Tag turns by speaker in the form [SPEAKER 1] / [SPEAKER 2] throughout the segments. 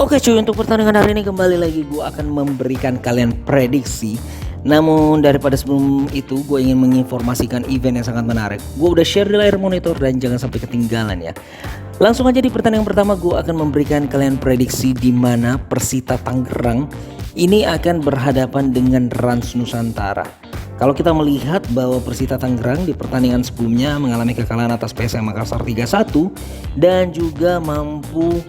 [SPEAKER 1] Oke cuy, untuk pertandingan hari ini kembali lagi gue akan memberikan kalian prediksi. Namun daripada sebelum itu gue ingin menginformasikan event yang sangat menarik. Gue udah share di layar monitor dan jangan sampai ketinggalan ya. Langsung aja di pertandingan pertama gue akan memberikan kalian prediksi di mana Persita Tangerang ini akan berhadapan dengan Rans Nusantara. Kalau kita melihat bahwa Persita Tangerang di pertandingan sebelumnya mengalami kekalahan atas PSM Makassar 3-1 dan juga mampu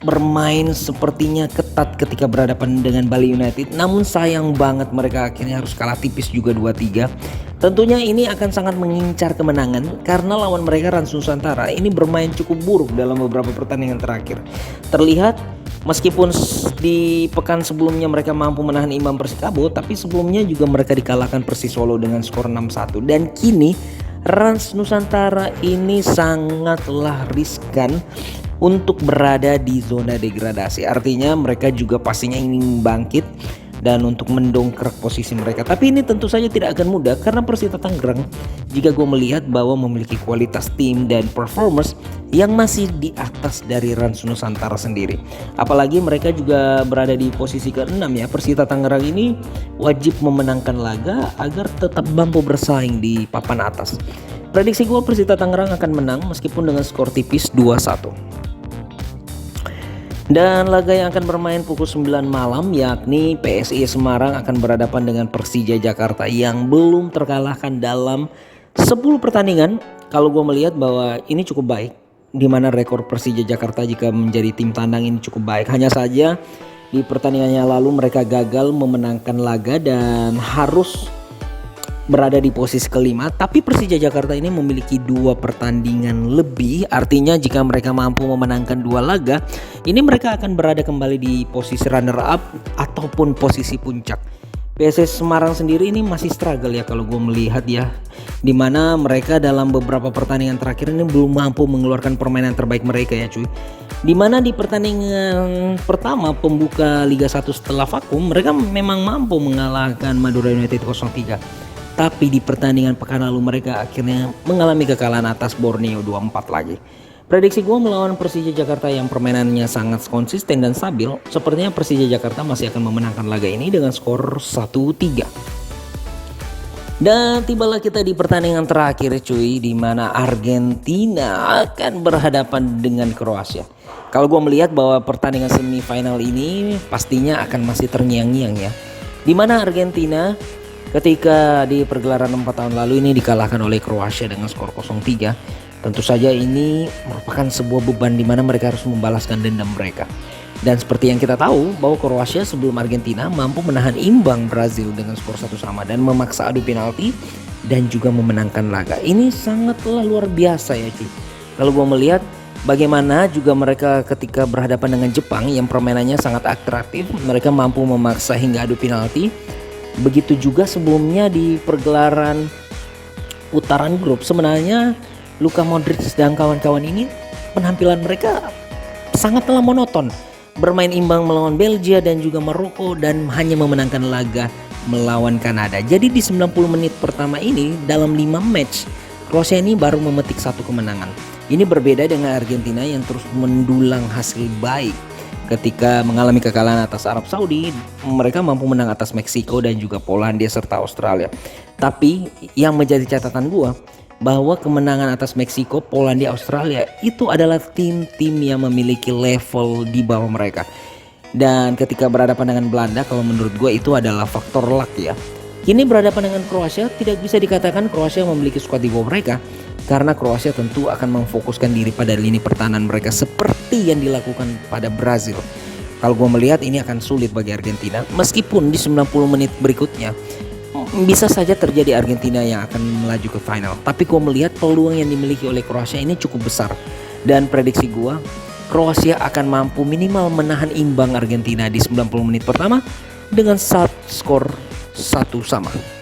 [SPEAKER 1] bermain sepertinya ketat ketika berhadapan dengan Bali United. Namun sayang banget mereka akhirnya harus kalah tipis juga 2-3. Tentunya ini akan sangat mengincar kemenangan karena lawan mereka Rans Nusantara ini bermain cukup buruk dalam beberapa pertandingan terakhir. Terlihat meskipun di pekan sebelumnya mereka mampu menahan imbang Persikabo, tapi sebelumnya juga mereka dikalahkan Persis Solo dengan skor 6-1. Dan kini Rans Nusantara ini sangatlah riskan untuk berada di zona degradasi. Artinya mereka juga pastinya ingin bangkit dan untuk mendongkrak posisi mereka. Tapi ini tentu saja tidak akan mudah karena Persita Tangerang jika gue melihat bahwa memiliki kualitas tim dan performance yang masih di atas dari Rans Nusantara sendiri. Apalagi mereka juga berada di posisi ke-6 ya. Persita Tangerang ini wajib memenangkan laga agar tetap mampu bersaing di papan atas. Prediksi gue Persita Tangerang akan menang meskipun dengan skor tipis 2-1. Dan laga yang akan bermain pukul 9 malam yakni PSIS Semarang akan berhadapan dengan Persija Jakarta yang belum terkalahkan dalam 10 pertandingan. Kalau gue melihat bahwa ini cukup baik, di mana rekor Persija Jakarta jika menjadi tim tandang ini cukup baik. Hanya saja di pertandingannya lalu mereka gagal memenangkan laga dan harus berada di posisi kelima. Tapi Persija Jakarta ini memiliki 2 pertandingan lebih. Artinya jika mereka mampu memenangkan 2 laga, ini mereka akan berada kembali di posisi runner up ataupun posisi puncak. PSIS Semarang sendiri ini masih struggle ya kalau gue melihat ya, dimana mereka dalam beberapa pertandingan terakhir ini belum mampu mengeluarkan permainan terbaik mereka ya cuy. Dimana di pertandingan pertama pembuka Liga 1 setelah vakum mereka memang mampu mengalahkan Madura United 0-3. Tapi di pertandingan pekan lalu mereka akhirnya mengalami kekalahan atas Borneo 2-4 lagi. Prediksi gue melawan Persija Jakarta yang permainannya sangat konsisten dan stabil, sepertinya Persija Jakarta masih akan memenangkan laga ini dengan skor 1-3. Dan tibalah kita di pertandingan terakhir cuy, di mana Argentina akan berhadapan dengan Kroasia. Kalau gue melihat bahwa pertandingan semifinal ini pastinya akan masih terngiang-ngiang ya. Di mana Argentina ketika di pergelaran 4 tahun lalu ini dikalahkan oleh Kroasia dengan skor 0-3. Tentu saja ini merupakan sebuah beban di mana mereka harus membalaskan dendam mereka. Dan seperti yang kita tahu bahwa Kroasia sebelum Argentina mampu menahan imbang Brazil dengan skor 1-1 dan memaksa adu penalti dan juga memenangkan laga. Ini sangatlah luar biasa ya cuy. Kalau gue melihat bagaimana juga mereka ketika berhadapan dengan Jepang yang permainannya sangat atraktif, mereka mampu memaksa hingga adu penalti. Begitu juga sebelumnya di pergelaran putaran grup, sebenarnya Luka Modric dan kawan-kawan ini penampilan mereka sangatlah monoton. Bermain imbang melawan Belgia dan juga Maroko dan hanya memenangkan laga melawan Kanada. Jadi di 90 menit pertama ini dalam 5 match Kroasia ini baru memetik 1 kemenangan. Ini berbeda dengan Argentina yang terus mendulang hasil baik. Ketika mengalami kekalahan atas Arab Saudi, mereka mampu menang atas Meksiko dan juga Polandia serta Australia. Tapi yang menjadi catatan gua bahwa kemenangan atas Meksiko, Polandia, Australia itu adalah tim-tim yang memiliki level di bawah mereka. Dan ketika berhadapan dengan Belanda, kalau menurut gue itu adalah faktor luck ya. Kini berhadapan dengan Kroasia, tidak bisa dikatakan Kroasia memiliki skuad di bawah mereka, karena Kroasia tentu akan memfokuskan diri pada lini pertahanan mereka seperti yang dilakukan pada Brazil. Kalau gue melihat ini akan sulit bagi Argentina, meskipun di 90 menit berikutnya bisa saja terjadi Argentina yang akan melaju ke final. Tapi gue melihat peluang yang dimiliki oleh Kroasia ini cukup besar. Dan prediksi gue, Kroasia akan mampu minimal menahan imbang Argentina di 90 menit pertama dengan skor 1-1.